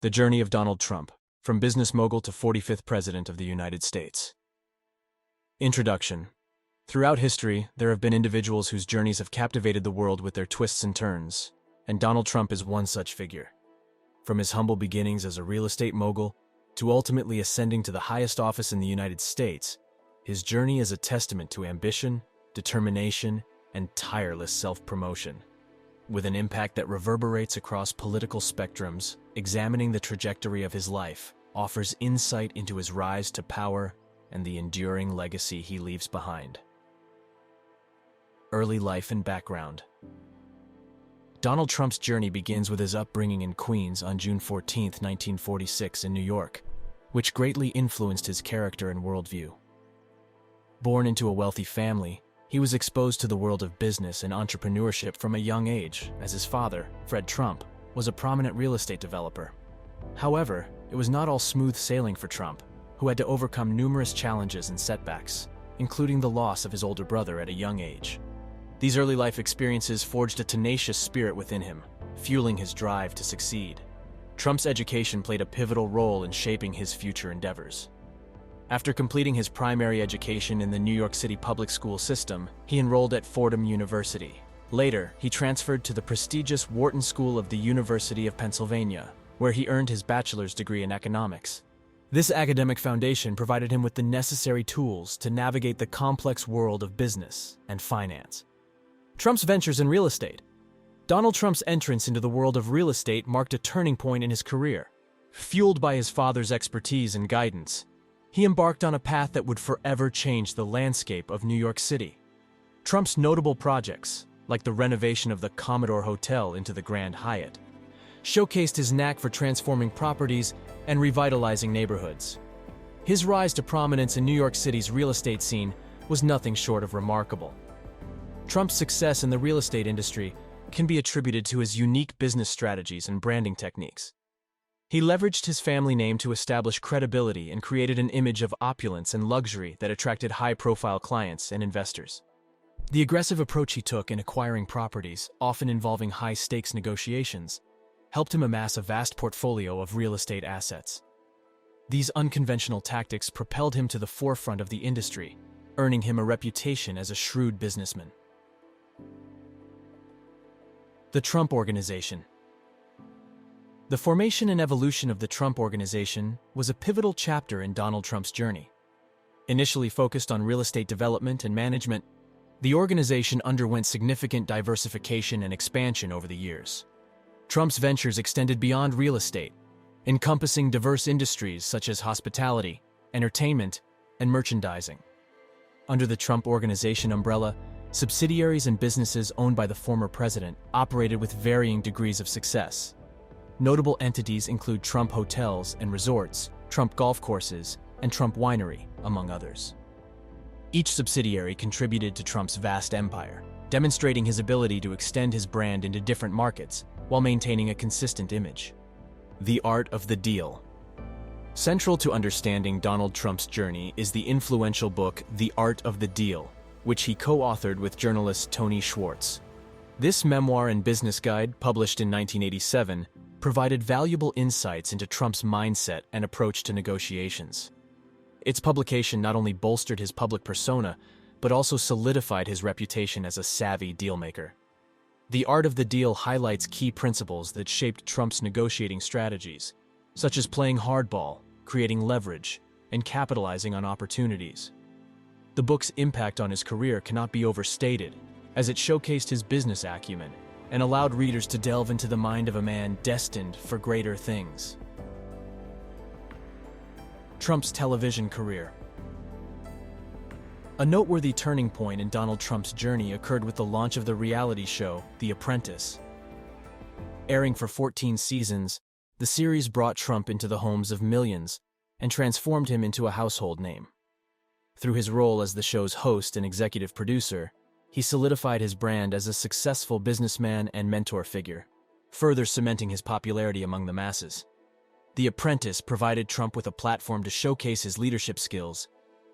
The Journey of Donald Trump, from Business Mogul to 45th President of the United States. Introduction. Throughout history, there have been individuals whose journeys have captivated the world with their twists and turns, and Donald Trump is one such figure. From his humble beginnings as a real estate mogul to ultimately ascending to the highest office in the United States, his journey is a testament to ambition, determination, and tireless self-promotion. With an impact that reverberates across political spectrums, examining the trajectory of his life offers insight into his rise to power and the enduring legacy he leaves behind. Early life and background. Donald Trump's journey begins with his upbringing in Queens on June 14, 1946 in New York, which greatly influenced his character and worldview. Born into a wealthy family, he was exposed to the world of business and entrepreneurship from a young age, as his father, Fred Trump, was a prominent real estate developer. However, it was not all smooth sailing for Trump, who had to overcome numerous challenges and setbacks, including the loss of his older brother at a young age. These early life experiences forged a tenacious spirit within him, fueling his drive to succeed. Trump's education played a pivotal role in shaping his future endeavors. After completing his primary education in the New York City public school system, he enrolled at Fordham University. Later, he transferred to the prestigious Wharton School of the University of Pennsylvania, where he earned his bachelor's degree in economics. This academic foundation provided him with the necessary tools to navigate the complex world of business and finance. Trump's ventures in real estate. Donald Trump's entrance into the world of real estate marked a turning point in his career. Fueled by his father's expertise and guidance, he embarked on a path that would forever change the landscape of New York City. Trump's notable projects, like the renovation of the Commodore Hotel into the Grand Hyatt, showcased his knack for transforming properties and revitalizing neighborhoods. His rise to prominence in New York City's real estate scene was nothing short of remarkable. Trump's success in the real estate industry can be attributed to his unique business strategies and branding techniques. He leveraged his family name to establish credibility and created an image of opulence and luxury that attracted high-profile clients and investors. The aggressive approach he took in acquiring properties, often involving high-stakes negotiations, helped him amass a vast portfolio of real estate assets. These unconventional tactics propelled him to the forefront of the industry, earning him a reputation as a shrewd businessman. The Trump Organization. The formation and evolution of the Trump Organization was a pivotal chapter in Donald Trump's journey. Initially focused on real estate development and management, the organization underwent significant diversification and expansion over the years. Trump's ventures extended beyond real estate, encompassing diverse industries such as hospitality, entertainment, and merchandising. Under the Trump Organization umbrella, subsidiaries and businesses owned by the former president operated with varying degrees of success. Notable entities include Trump Hotels and Resorts, Trump Golf Courses, and Trump Winery, among others. Each subsidiary contributed to Trump's vast empire, demonstrating his ability to extend his brand into different markets while maintaining a consistent image. The Art of the Deal. Central to understanding Donald Trump's journey is the influential book The Art of the Deal, which he co-authored with journalist Tony Schwartz. This memoir and business guide, published in 1987, provided valuable insights into Trump's mindset and approach to negotiations. Its publication not only bolstered his public persona, but also solidified his reputation as a savvy dealmaker. The Art of the Deal highlights key principles that shaped Trump's negotiating strategies, such as playing hardball, creating leverage, and capitalizing on opportunities. The book's impact on his career cannot be overstated, as it showcased his business acumen and allowed readers to delve into the mind of a man destined for greater things. Trump's television career. A noteworthy turning point in Donald Trump's journey occurred with the launch of the reality show, The Apprentice. Airing for 14 seasons, the series brought Trump into the homes of millions and transformed him into a household name. Through his role as the show's host and executive producer, he solidified his brand as a successful businessman and mentor figure, further cementing his popularity among the masses. The Apprentice provided Trump with a platform to showcase his leadership skills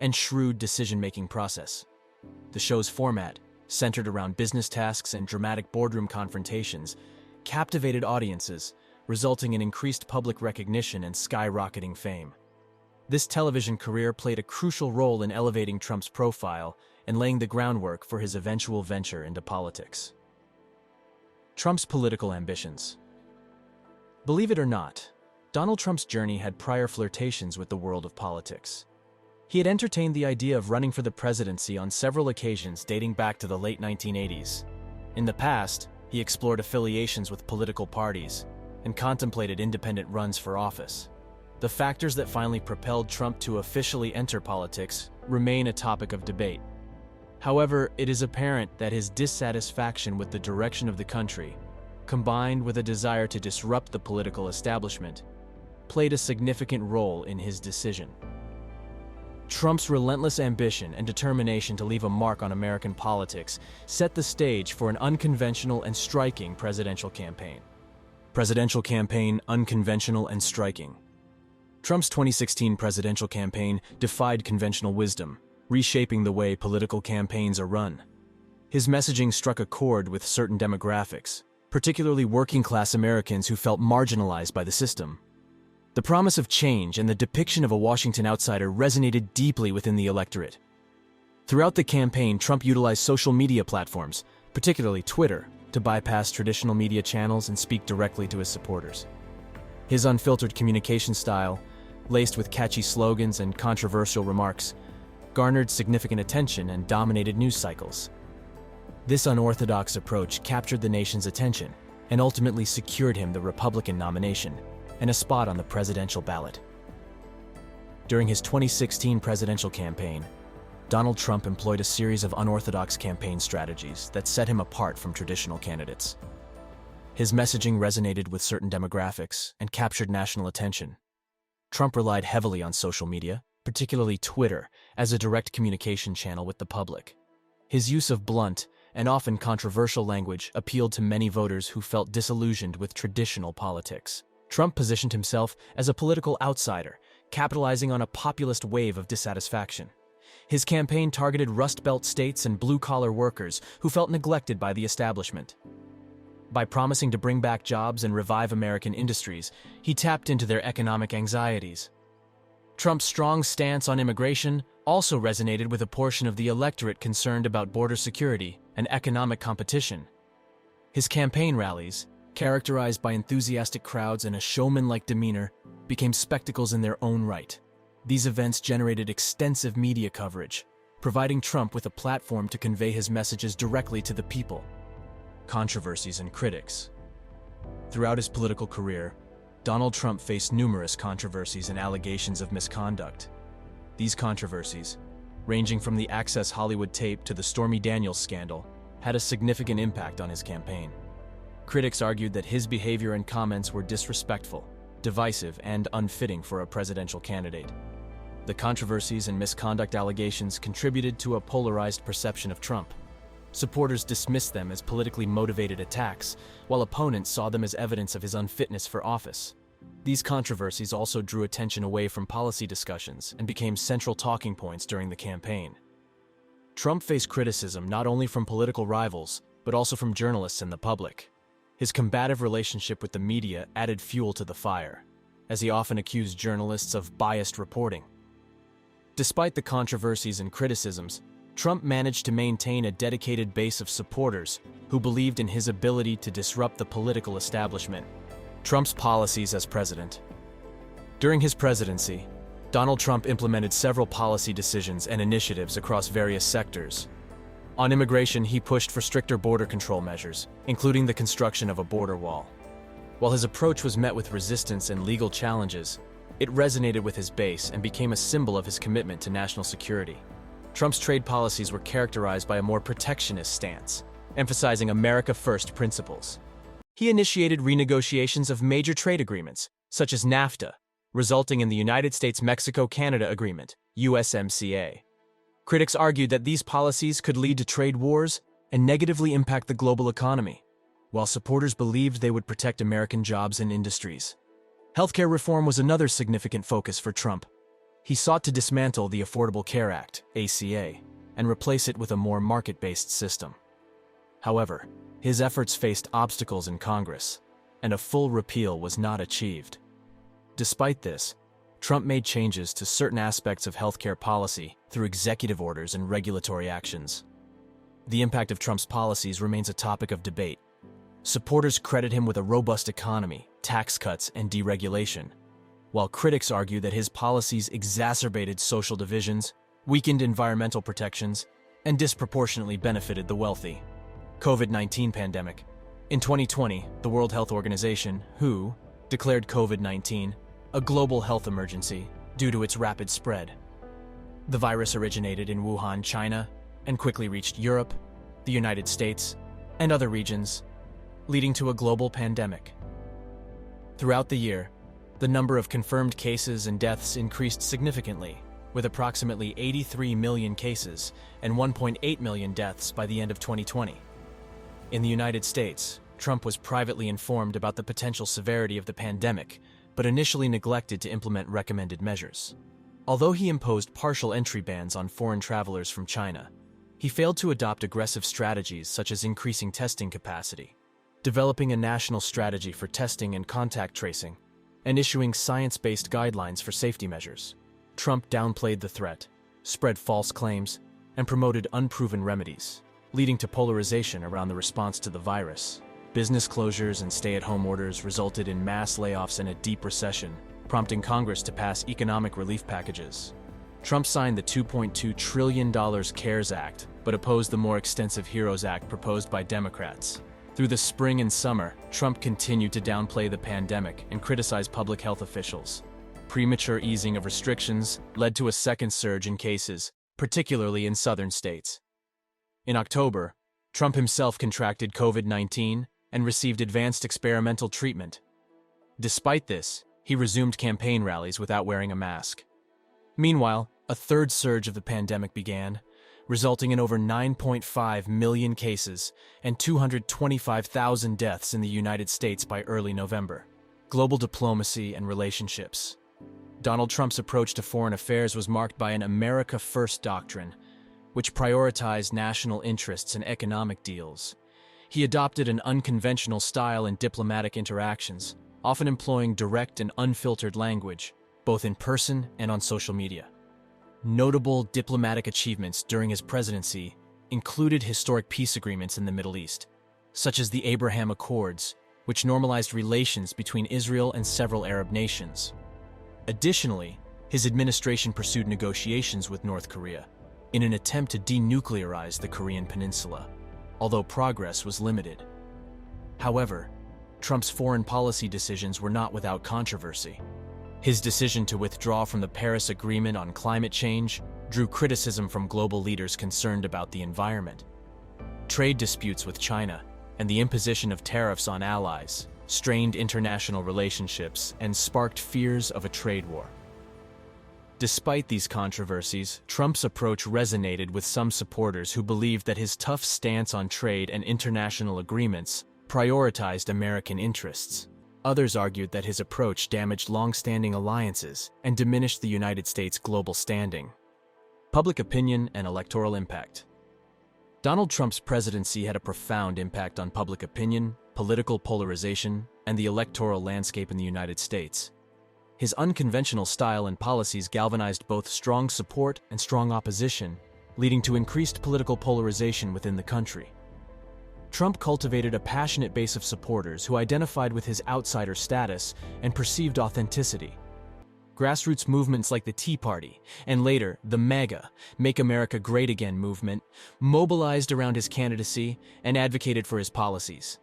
and shrewd decision-making process. The show's format, centered around business tasks and dramatic boardroom confrontations, captivated audiences, resulting in increased public recognition and skyrocketing fame. This television career played a crucial role in elevating Trump's profile and laying the groundwork for his eventual venture into politics. Trump's political ambitions. Believe it or not, Donald Trump's journey had prior flirtations with the world of politics. He had entertained the idea of running for the presidency on several occasions dating back to the late 1980s. In the past, he explored affiliations with political parties and contemplated independent runs for office. The factors that finally propelled Trump to officially enter politics remain a topic of debate. However, it is apparent that his dissatisfaction with the direction of the country, combined with a desire to disrupt the political establishment, played a significant role in his decision. Trump's relentless ambition and determination to leave a mark on American politics set the stage for an unconventional and striking presidential campaign. Presidential campaign, unconventional and striking. Trump's 2016 presidential campaign defied conventional wisdom, reshaping the way political campaigns are run. His messaging struck a chord with certain demographics, particularly working-class Americans who felt marginalized by the system. The promise of change and the depiction of a Washington outsider resonated deeply within the electorate. Throughout the campaign, Trump utilized social media platforms, particularly Twitter, to bypass traditional media channels and speak directly to his supporters. His unfiltered communication style, laced with catchy slogans and controversial remarks, garnered significant attention and dominated news cycles. This unorthodox approach captured the nation's attention and ultimately secured him the Republican nomination and a spot on the presidential ballot. During his 2016 presidential campaign, Donald Trump employed a series of unorthodox campaign strategies that set him apart from traditional candidates. His messaging resonated with certain demographics and captured national attention. Trump relied heavily on social media, particularly Twitter, as a direct communication channel with the public. His use of blunt and often controversial language appealed to many voters who felt disillusioned with traditional politics. Trump positioned himself as a political outsider, capitalizing on a populist wave of dissatisfaction. His campaign targeted Rust Belt states and blue-collar workers who felt neglected by the establishment. By promising to bring back jobs and revive American industries, he tapped into their economic anxieties. Trump's strong stance on immigration also resonated with a portion of the electorate concerned about border security and economic competition. His campaign rallies, characterized by enthusiastic crowds and a showman-like demeanor, became spectacles in their own right. These events generated extensive media coverage, providing Trump with a platform to convey his messages directly to the people. Controversies and critics. Throughout his political career, Donald Trump faced numerous controversies and allegations of misconduct. These controversies, ranging from the Access Hollywood tape to the Stormy Daniels scandal, had a significant impact on his campaign. Critics argued that his behavior and comments were disrespectful, divisive, and unfitting for a presidential candidate. The controversies and misconduct allegations contributed to a polarized perception of Trump. Supporters dismissed them as politically motivated attacks, while opponents saw them as evidence of his unfitness for office. These controversies also drew attention away from policy discussions and became central talking points during the campaign. Trump faced criticism not only from political rivals, but also from journalists and the public. His combative relationship with the media added fuel to the fire, as he often accused journalists of biased reporting. Despite the controversies and criticisms, Trump managed to maintain a dedicated base of supporters who believed in his ability to disrupt the political establishment. Trump's policies as president. During his presidency, Donald Trump implemented several policy decisions and initiatives across various sectors. On immigration, he pushed for stricter border control measures, including the construction of a border wall. While his approach was met with resistance and legal challenges, it resonated with his base and became a symbol of his commitment to national security. Trump's trade policies were characterized by a more protectionist stance, emphasizing America First principles. He initiated renegotiations of major trade agreements, such as NAFTA, resulting in the United States-Mexico-Canada Agreement, USMCA. Critics argued that these policies could lead to trade wars and negatively impact the global economy, while supporters believed they would protect American jobs and industries. Healthcare reform was another significant focus for Trump. He sought to dismantle the Affordable Care Act, ACA, and replace it with a more market-based system. However, his efforts faced obstacles in Congress, and a full repeal was not achieved. Despite this, Trump made changes to certain aspects of healthcare policy through executive orders and regulatory actions. The impact of Trump's policies remains a topic of debate. Supporters credit him with a robust economy, tax cuts, and deregulation, while critics argue that his policies exacerbated social divisions, weakened environmental protections, and disproportionately benefited the wealthy. COVID-19 pandemic. In 2020, the World Health Organization, WHO, declared COVID-19 a global health emergency due to its rapid spread. The virus originated in Wuhan, China, and quickly reached Europe, the United States, and other regions, leading to a global pandemic. Throughout the year, the number of confirmed cases and deaths increased significantly, with approximately 83 million cases and 1.8 million deaths by the end of 2020. In the United States, Trump was privately informed about the potential severity of the pandemic, but initially neglected to implement recommended measures. Although he imposed partial entry bans on foreign travelers from China, he failed to adopt aggressive strategies such as increasing testing capacity, developing a national strategy for testing and contact tracing, and issuing science-based guidelines for safety measures. Trump downplayed the threat, spread false claims, and promoted unproven remedies, leading to polarization around the response to the virus. Business closures and stay-at-home orders resulted in mass layoffs and a deep recession, prompting Congress to pass economic relief packages. Trump signed the $2.2 trillion CARES Act, but opposed the more extensive HEROES Act proposed by Democrats. Through the spring and summer, Trump continued to downplay the pandemic and criticize public health officials. Premature easing of restrictions led to a second surge in cases, particularly in southern states. In October, Trump himself contracted COVID-19 and received advanced experimental treatment. Despite this, he resumed campaign rallies without wearing a mask. Meanwhile, a third surge of the pandemic began, resulting in over 9.5 million cases and 225,000 deaths in the United States by early November. Global diplomacy and relationships. Donald Trump's approach to foreign affairs was marked by an America First doctrine, which prioritized national interests and economic deals. He adopted an unconventional style in diplomatic interactions, often employing direct and unfiltered language, both in person and on social media. Notable diplomatic achievements during his presidency included historic peace agreements in the Middle East, such as the Abraham Accords, which normalized relations between Israel and several Arab nations. Additionally, his administration pursued negotiations with North Korea in an attempt to denuclearize the Korean peninsula, although progress was limited. However, Trump's foreign policy decisions were not without controversy. His decision to withdraw from the Paris Agreement on climate change drew criticism from global leaders concerned about the environment. Trade disputes with China and the imposition of tariffs on allies strained international relationships and sparked fears of a trade war. Despite these controversies, Trump's approach resonated with some supporters who believed that his tough stance on trade and international agreements prioritized American interests. Others argued that his approach damaged long-standing alliances and diminished the United States' global standing. Public opinion and electoral impact. Donald Trump's presidency had a profound impact on public opinion, political polarization, and the electoral landscape in the United States. His unconventional style and policies galvanized both strong support and strong opposition, leading to increased political polarization within the country. Trump cultivated a passionate base of supporters who identified with his outsider status and perceived authenticity. Grassroots movements like the Tea Party, and later the MAGA, Make America Great Again movement, mobilized around his candidacy and advocated for his policies.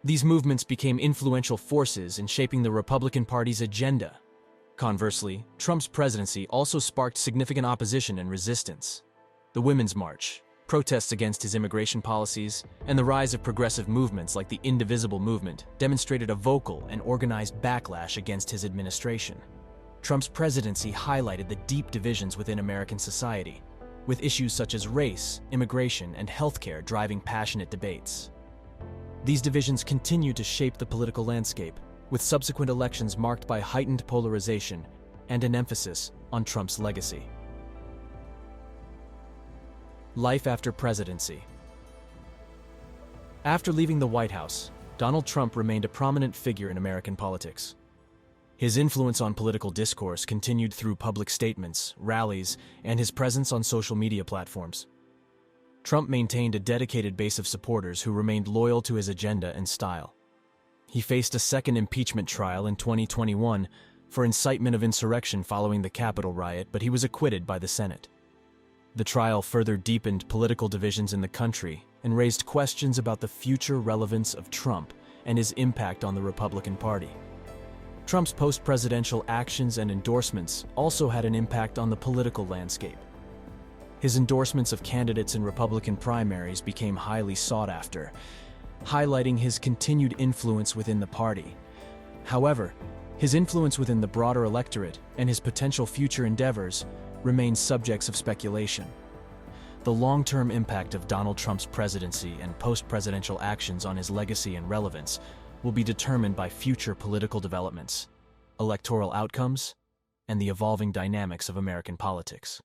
These movements became influential forces in shaping the Republican Party's agenda. Conversely, Trump's presidency also sparked significant opposition and resistance. The Women's March, protests against his immigration policies, and the rise of progressive movements like the Indivisible movement demonstrated a vocal and organized backlash against his administration. Trump's presidency highlighted the deep divisions within American society, with issues such as race, immigration, and healthcare driving passionate debates. These divisions continue to shape the political landscape, with subsequent elections marked by heightened polarization and an emphasis on Trump's legacy. Life after presidency. After leaving the White House, Donald Trump remained a prominent figure in American politics. His influence on political discourse continued through public statements, rallies, and his presence on social media platforms. Trump maintained a dedicated base of supporters who remained loyal to his agenda and style. He faced a second impeachment trial in 2021 for incitement of insurrection following the Capitol riot, but he was acquitted by the Senate. The trial further deepened political divisions in the country and raised questions about the future relevance of Trump and his impact on the Republican Party. Trump's post-presidential actions and endorsements also had an impact on the political landscape. His endorsements of candidates in Republican primaries became highly sought after, highlighting his continued influence within the party. However, his influence within the broader electorate and his potential future endeavors remain subjects of speculation. The long-term impact of Donald Trump's presidency and post-presidential actions on his legacy and relevance will be determined by future political developments, electoral outcomes, and the evolving dynamics of American politics.